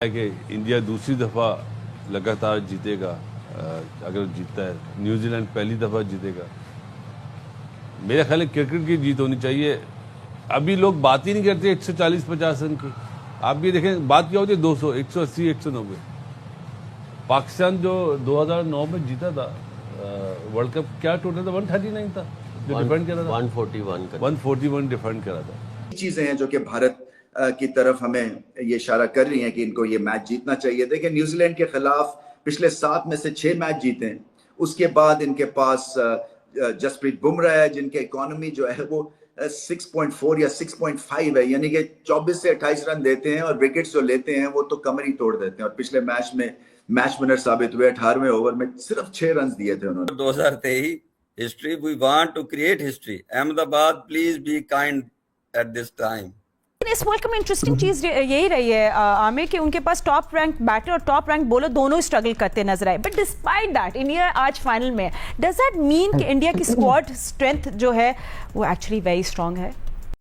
कि इंडिया दूसरी दफ़ा लगातार जीतेगा। अगर जीतता है, न्यूजीलैंड पहली दफ़ा जीतेगा। मेरा ख्याल है क्रिकेट की जीत होनी चाहिए। अभी लोग बात ही नहीं करते 140-50 रन की। आप भी देखें, बात क्या होती है 200, 180, 190। पाकिस्तान जो 2009 में जीता था वर्ल्ड कप, क्या टोटल था? 139 था जो डिफेंड करा था। 141 डिफेंड करा था। चीजें हैं जो कि भारत की तरफ हमें ये इशारा कर रही हैं कि इनको ये मैच जीतना चाहिए। देखिए, न्यूजीलैंड के खिलाफ पिछले 7 में से 6 मैच जीते हैं। उसके बाद इनके पास जसप्रीत बुमराह है, जिनके इकोनॉमी जो है वो 6.4 या 6.5 है, यानी कि 24 से 28 रन देते हैं और विकेट्स जो लेते हैं वो तो कमर ही तोड़ देते हैं। और पिछले मैच में मैच विनर साबित हुए। 18वें ओवर में सिर्फ 6 रन दिए थे उन्होंने। 2023 history, we want to create history. Ahmedabad, please be kind at this time. इस वर्ल्ड कप में इंटरेस्टिंग चीज यही रही है आमिर, कि उनके पास टॉप रैंक बैटर और टॉप रैंक बॉलर दोनों स्ट्रगल करते नजर आए। बट डिस्पाइट दैट इंडिया आज फाइनल में। डज दैट मीन कि इंडिया की स्क्वाड स्ट्रेंथ जो है वो एक्चुअली वेरी स्ट्रांग है?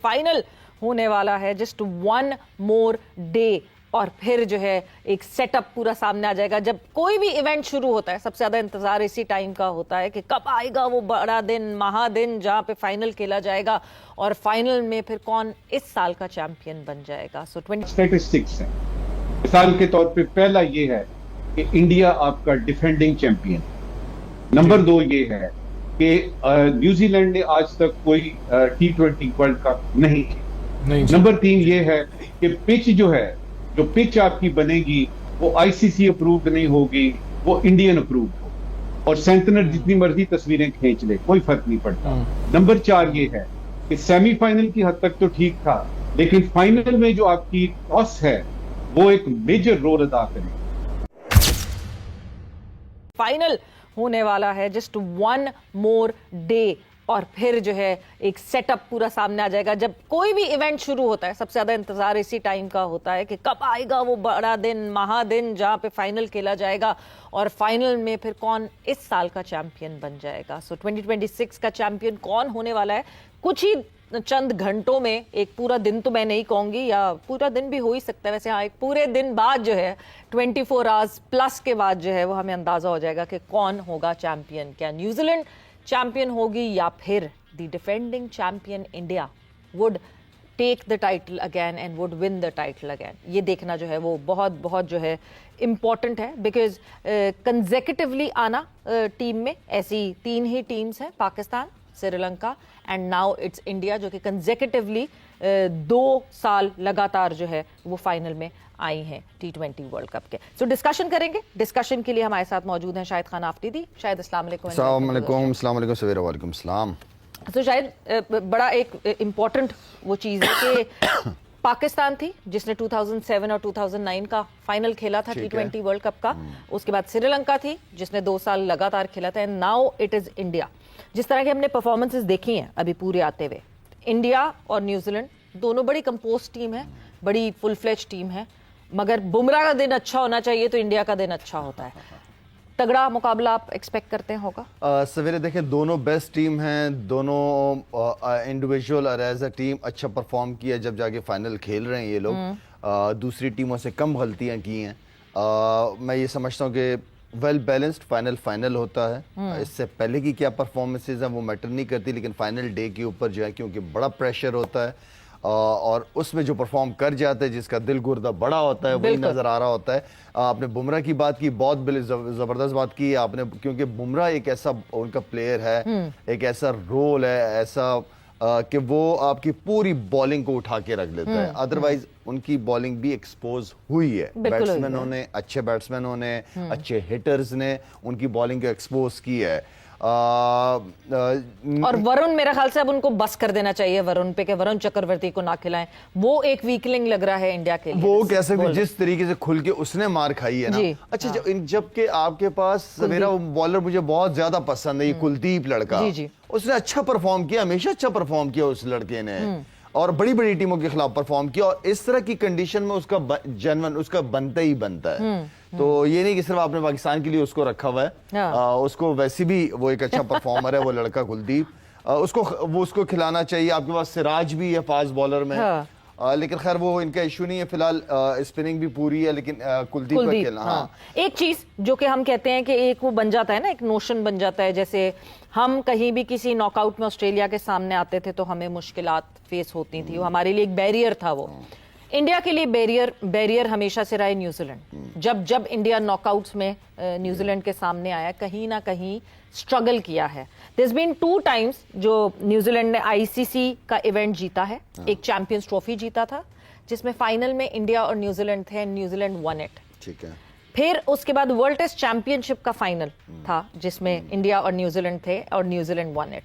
फाइनल होने वाला है, जस्ट 1 मोर डे और फिर जो है एक सेटअप पूरा सामने आ जाएगा। जब कोई भी इवेंट शुरू होता है, सबसे ज्यादा इंतजार इसी टाइम का होता है कि कब आएगा वो बड़ा दिन, महादिन, जहां पे फाइनल खेला जाएगा और फाइनल में फिर कौन इस साल का चैंपियन बन जाएगा। सो 20 स्टैटिस्टिक्स है। मिसाल के तौर पे पहला ये है कि इंडिया आपका डिफेंडिंग चैंपियन। नंबर 2 ये है कि न्यूजीलैंड ने आज तक कोई T20 वर्ल्ड कप नहीं। नंबर 3 ये है कि पिच जो पिच आपकी बनेगी वो ICC अप्रूव्ड नहीं होगी, वो इंडियन अप्रूव्ड हो। और सेंटनर जितनी मर्जी तस्वीरें खींच ले, कोई फर्क नहीं पड़ता। नंबर 4 ये है कि सेमीफाइनल की हद तक तो ठीक था, लेकिन फाइनल में जो आपकी टॉस है वो एक मेजर रोल अदा करेगी। फाइनल होने वाला है, जस्ट 1 मोर डे और फिर जो है एक सेटअप पूरा सामने आ जाएगा। जब कोई भी इवेंट शुरू होता है, सबसे ज्यादा इंतजार इसी टाइम का होता है कि कब आएगा वो बड़ा दिन, महादिन, जहां पे फाइनल खेला जाएगा और फाइनल में फिर कौन इस साल का चैंपियन बन जाएगा। सो 2026 का चैंपियन कौन होने वाला है, कुछ ही चंद घंटों में, एक पूरा दिन तो मैं नहीं कहूंगी, या पूरा दिन भी हो ही सकता है वैसे, हाँ, एक पूरे दिन बाद जो है 24 आवर्स प्लस के बाद जो है वो हमें अंदाजा हो जाएगा कि कौन होगा चैंपियन। क्या न्यूजीलैंड चैंपियन होगी या फिर the defending champion India would take the title again and would win the title again. ये देखना जो है वो बहुत बहुत जो है इम्पॉर्टेंट है, बिकॉज कंसेक्यूटिवली आना टीम में ऐसी 3 ही टीम्स हैं, Pakistan, Sri Lanka and now it's India, जो कि कंसेक्यूटिवली 2 साल लगातार जो है वो फाइनल में आई हैं T20 वर्ल्ड कप के। सो डिस्कशन करेंगे। डिस्कशन के लिए हमारे साथ मौजूद हैं शाहिद खान आफरीदी। शायद अस्सलाम वालेकुम। अस्सलाम वालेकुम सवेरा, वालेकुम सलाम। तो शायद बड़ा एक इम्पॉर्टेंट वो चीज़ है कि पाकिस्तान थी जिसने 2007 और 2009 का फाइनल खेला था T20 वर्ल्ड कप का। उसके बाद श्रीलंका थी जिसने 2 साल लगातार खेला था, and now it is India. जिस तरह की हमने परफॉर्मेंसेस देखी हैं अभी पूरे आते हुए, इंडिया और न्यूजीलैंड दोनों बड़ी कंपोज टीम है, बड़ी फुल फ्लेज टीम है, मगर बुमराह का दिन अच्छा होना चाहिए तो इंडिया का दिन अच्छा होता है। तगड़ा मुकाबला आप एक्सपेक्ट करते हैं होगा? सवेरे देखें, दोनों बेस्ट टीम हैं, दोनों इंडिविजुअल और एज अ टीम अच्छा परफॉर्म किया जब जाके फाइनल खेल रहे हैं ये लोग। दूसरी टीमों से कम गलतियां की हैं। मैं ये समझता हूँ कि वेल बैलेंस्ड फाइनल होता है। इससे पहले की क्या परफॉर्मेंसेज हैं वो मैटर नहीं करती, लेकिन फाइनल डे के ऊपर जो है क्योंकि बड़ा प्रेशर होता है और उसमें जो परफॉर्म कर जाता है, जिसका दिल गुर्दा बड़ा होता है, वही नजर आ रहा होता है। आपने बुमराह की बात की, बहुत जबरदस्त बात की आपने, क्योंकि बुमराह एक ऐसा उनका प्लेयर है, एक ऐसा रोल है ऐसा कि वो आपकी पूरी बॉलिंग को उठा के रख लेता है। अदरवाइज उनकी बॉलिंग भी एक्सपोज हुई है। बैट्समैनों ने, अच्छे बैट्समैनों ने, अच्छे हिटर्स ने उनकी बॉलिंग को एक्सपोज की है। और वरुण, मेरे ख्याल से अब उनको बस कर देना चाहिए वरुण पे, कि वरुण चक्रवर्ती को ना खिलाएं। वो एक वीकलिंग लग रहा है इंडिया के लिए। वो कैसे भी जिस तरीके से खुल के उसने मार खाई है ना। अच्छा, जबकि आपके पास मेरा बॉलर मुझे बहुत ज्यादा पसंद है, ये कुलदीप लड़का। उसने अच्छा परफॉर्म किया, हमेशा अच्छा परफॉर्म किया उस लड़के ने, और बड़ी बड़ी टीमों के खिलाफ परफॉर्म किया। और इस तरह की कंडीशन में उसका जनवन उसका बनता ही बनता है। तो ये नहीं कि सिर्फ आपने पाकिस्तान के लिए उसको रखा हुआ है, उसको वैसे भी वो एक अच्छा परफॉर्मर है वो लड़का कुलदीप। उसको खिलाना चाहिए। आपके पास सिराज भी है फास्ट बॉलर में। लेकिन खैर वो इनका इशू नहीं है फिलहाल। स्पिनिंग भी पूरी है, लेकिन कुलदीप का कुलदीप, खेलना हाँ। एक चीज जो कि हम कहते हैं कि एक वो बन जाता है ना, एक नोशन बन जाता है, जैसे हम कहीं भी किसी नॉकआउट में ऑस्ट्रेलिया के सामने आते थे तो हमें मुश्किलात फेस होती थी, वो हमारे लिए एक बैरियर था। वो इंडिया के लिए बैरियर हमेशा से रहा है न्यूजीलैंड। जब इंडिया नॉकआउट्स में न्यूजीलैंड के सामने आया, कहीं ना कहीं स्ट्रगल किया है। There's been 2 times जो न्यूजीलैंड ने आईसीसी का इवेंट जीता है। एक चैंपियंस ट्रॉफी जीता था जिसमें फाइनल में इंडिया और न्यूजीलैंड थे, न्यूजीलैंड वन इट। ठीक है। फिर उसके बाद वर्ल्ड टेस्ट चैंपियनशिप का फाइनल था जिसमें इंडिया और न्यूजीलैंड थे और न्यूजीलैंड वन इट।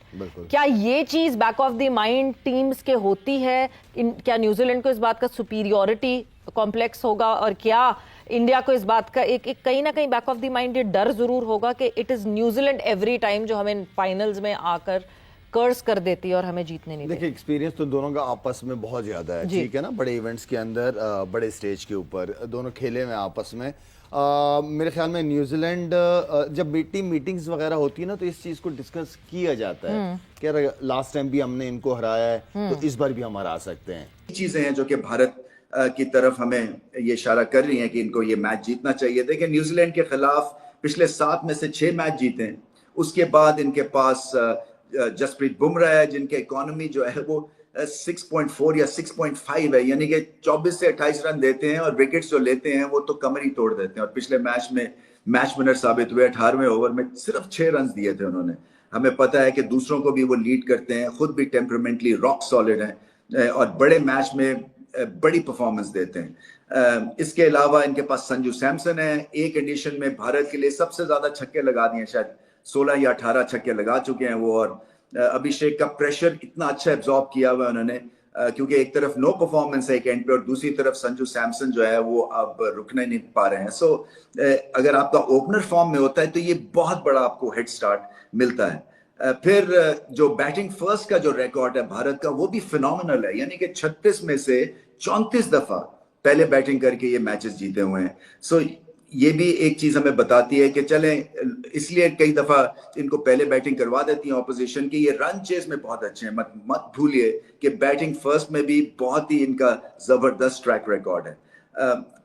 क्या ये चीज back of the mind teams के होती है? क्या न्यूजीलैंड को इस बात का सुपीरियोरिटी कॉम्प्लेक्स होगा, और क्या इंडिया को इस बात का एक कहीं ना कहीं बैक ऑफ द माइंड ये डर जरूर होगा कि it is New Zealand every time जो हमें फाइनल्स में आकर कर्स कर देती है और हमें जीतने नहीं देती? देखिए, एक्सपीरियंस तो दोनों का आपस में बहुत ज्यादा है, ठीक है ना। बड़े इवेंट्स के अंदर, बड़े स्टेज के ऊपर दोनों खेले हुए आपस में। मेरे ख्याल में न्यूजीलैंड जब टीम मीटिंग्स वगैरह होती है ना, तो इस चीज को डिस्कस किया जाता है कि यार लास्ट टाइम भी हमने इनको हराया है तो इस बार भी हम हरा सकते हैं। चीजें हैं जो कि भारत की तरफ हमें ये इशारा कर रही हैं कि इनको ये मैच जीतना चाहिए। देखिए, न्यूजीलैंड के खिलाफ पिछले 7 में से 6 मैच जीते हैं। उसके बाद इनके पास जसप्रीत बुमराह है, जिनके इकोनॉमी जो है वो 6.4 या 6.5 है, यानी कि 24 से 28 रन देते हैं और विकेट्स जो लेते हैं वो तो कमर ही तोड़ देते हैं। और पिछले मैच में मैच विनर साबित हुए। 18वें ओवर में सिर्फ 6 रन दिए थे उन्होंने। हमें पता है कि दूसरों को भी वो लीड करते हैं, खुद भी टेम्परामेंटली रॉक सॉलिड हैं और बड़े मैच में बड़ी परफॉर्मेंस देते हैं। इसके अलावा इनके पास संजू सैमसन है। एक एडिशन में भारत के लिए सबसे ज्यादा छक्के लगा दिए, शायद 16 या 18 छक्के लगा चुके हैं वो। और अभिषेक का प्रेशर इतना अच्छा एब्जॉर्ब किया हुआ है उन्होंने, क्योंकि एक तरफ नो परफॉर्मेंस है एक एंड पे और दूसरी तरफ संजू सैमसन जो है वो अब रुकने नहीं पा रहे हैं। सो अगर आपका ओपनर फॉर्म में होता है तो ये बहुत बड़ा आपको हेड स्टार्ट मिलता है। फिर जो बैटिंग फर्स्ट का जो रिकॉर्ड है भारत का, वो भी फिनोमिनल है, यानी कि 36 में से 34 दफा पहले बैटिंग करके ये मैचेस जीते हुए हैं। सो ये भी एक चीज हमें बताती है कि चलें, इसलिए कई दफा इनको पहले बैटिंग करवा देती है ऑपोजिशन की। ये रन चेस में बहुत अच्छे हैं, मत भूलिए कि बैटिंग फर्स्ट में भी बहुत ही इनका जबरदस्त ट्रैक रिकॉर्ड है।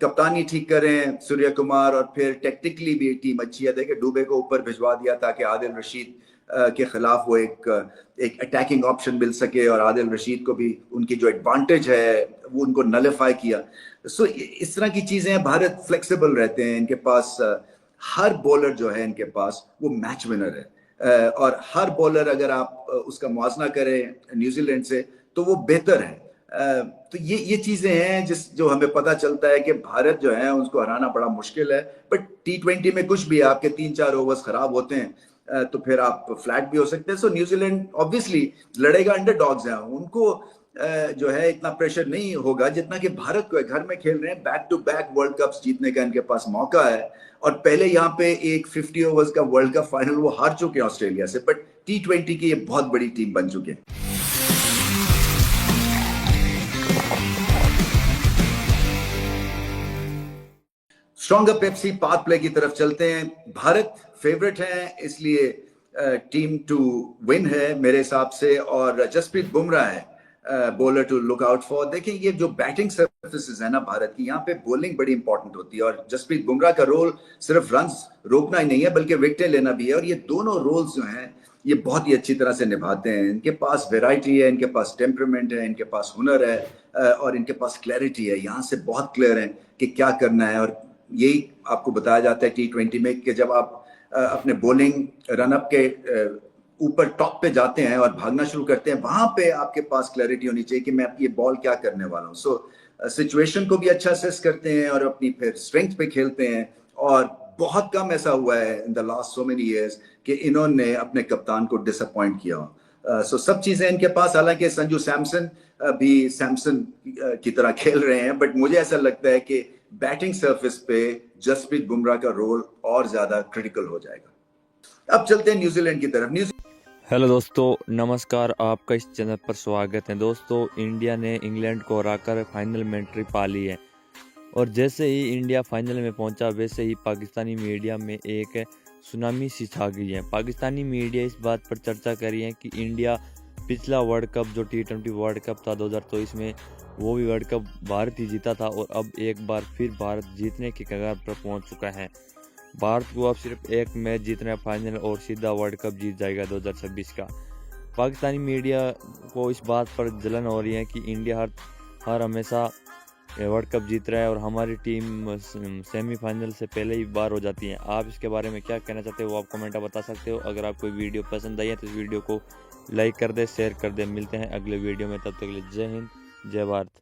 कप्तानी ठीक करें सूर्य कुमार, और फिर टेक्निकली भी टीम अच्छी है। देखिए, दुबे को ऊपर भिजवा दिया ताकि आदिल रशीद के खिलाफ वो एक अटैकिंग ऑप्शन मिल सके, और आदिल रशीद को भी उनकी जो एडवांटेज है वो उनको नलिफाई किया। सो इस तरह की चीजें, भारत फ्लेक्सिबल रहते हैं। इनके पास हर बॉलर जो है इनके पास वो मैच विनर है, और हर बॉलर अगर आप उसका मुआवजा करें न्यूजीलैंड से तो वो बेहतर है। तो ये चीजें हैं जो हमें पता चलता है कि भारत जो है उसको हराना बड़ा मुश्किल है। बट T20 में कुछ भी आपके 3-4 ओवर्स खराब होते हैं तो फिर आप फ्लैट भी हो सकते हैं। सो न्यूजीलैंड ऑब्वियसली लड़ेगा, अंडरडॉग्स हैं, उनको जो है इतना प्रेशर नहीं होगा जितना कि भारत को है। घर में खेल रहे हैं, back to back world cups जीतने का इनके पास मौका है, और पहले यहाँ पे एक 50 ओवर्स का वर्ल्ड कप फाइनल वो हार चुके हैं ऑस्ट्रेलिया से। बट T20 की ये बहुत बड़ी टीम बन चुके हैं। स्ट्रॉन्गर पेप्सी पावर प्ले की तरफ चलते हैं। भारत फेवरेट है, इसलिए टीम टू विन है मेरे हिसाब से, और जसप्रीत बुमराह है bowler to look out for. देखिए, ये जो बैटिंग सर्विसेज है ना भारत की, यहाँ पे बॉलिंग बड़ी इंपॉर्टेंट होती है, और जसप्रीत बुमराह का रोल सिर्फ रन्स रोकना ही नहीं है बल्कि विकेटें लेना भी है। और ये दोनों रोल्स जो हैं ये बहुत ही अच्छी तरह से निभाते हैं। इनके पास वेराइटी है, इनके पास टेम्परामेंट है, इनके पास हुनर है, और इनके पास क्लैरिटी है। यहाँ से बहुत क्लियर है कि क्या करना है, और यही आपको बताया जाता है T20 में कि जब आप अपने बॉलिंग रनअप के ऊपर टॉप पे जाते हैं और भागना शुरू करते हैं, वहां पे आपके पास क्लैरिटी होनी चाहिए कि मैं ये बॉल क्या करने वाला हूँ। सो सिचुएशन को भी अच्छा असेस करते हैं और अपनी फिर स्ट्रेंथ पे खेलते हैं। और बहुत कम ऐसा हुआ है in the last so many years कि इन्होंने अपने कप्तान को डिसअपॉइंट किया हो। सो सब चीजें इनके पास, हालांकि संजू सैमसन भी सैमसन की तरह खेल रहे हैं, बट मुझे ऐसा लगता है कि बैटिंग सरफेस पे जसप्रीत बुमराह का रोल और ज्यादा क्रिटिकल हो जाएगा। अब चलते हैं न्यूजीलैंड की तरफ। हेलो दोस्तों, नमस्कार, आपका इस चैनल पर स्वागत है। दोस्तों, इंडिया ने इंग्लैंड को हराकर फाइनल में एंट्री पा ली है, और जैसे ही इंडिया फाइनल में पहुंचा वैसे ही पाकिस्तानी मीडिया में एक सुनामी सी छा गई है। पाकिस्तानी मीडिया इस बात पर चर्चा कर रही है कि इंडिया पिछला वर्ल्ड कप जो T20 वर्ल्ड कप था 2024 में वो भी वर्ल्ड कप भारत ही जीता था और अब एक बार फिर भारत जीतने की कगार पर पहुंच चुका है। भारत को अब सिर्फ एक मैच जीतना है फाइनल और सीधा वर्ल्ड कप जीत जाएगा 2026 का। पाकिस्तानी मीडिया को इस बात पर जलन हो रही है कि इंडिया हर हमेशा वर्ल्ड कप जीत रहा है और हमारी टीम सेमीफाइनल से पहले ही बाहर हो जाती है। आप इसके बारे में क्या कहना चाहते हो वो आप कमेंट में बता सकते हो। अगर आपको वीडियो पसंद आई है तो इस वीडियो को लाइक कर दे, शेयर कर दे। मिलते हैं अगले वीडियो में, तब तक के लिए जय हिंद, जय भारत।